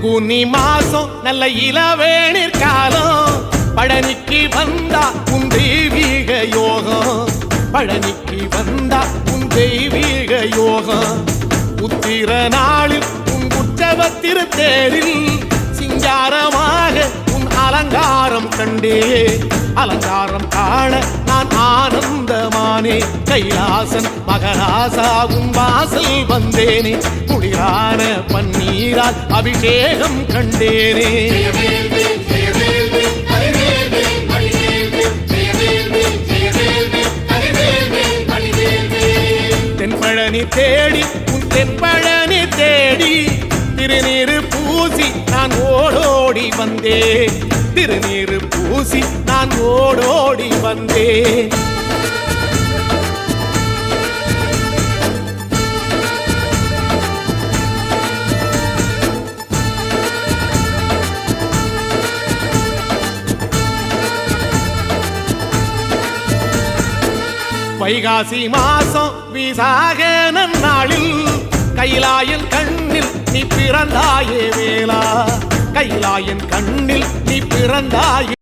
பங்குனி மாசம் நல்ல இளவேணிற் காலம் பழனிக்கு வந்தா உன் தெய்வீக யோகம் பழனிக்கு வந்தா உன் தெய்வீக யோகம் உத்திர நாளில் உன் உற்சவ திருத்தேரில் சிங்காரமாக உன் அலங்காரம் கண்டே அலங்காரம் காண நான் ஆனந்தமானே கைலாசன் மகராசா உன் வாசல் வந்தேனே குளிரான பன்னீரால் அபிஷேகம் கண்டேனே தென்பழனி தேடி உன் தென்பழனி தேடி திருநீரு பூசி நான் ஓடோடி வந்தேன் திருநீரு பூசி நான் ஓடோடி வந்தேன் வைகாசி மாசம் விசாக நன்னாளில் கைலாயன் கண்ணில் நீ பிறந்தாயே வேளா கைலாயன் கண்ணில் நீ பிறந்தாயே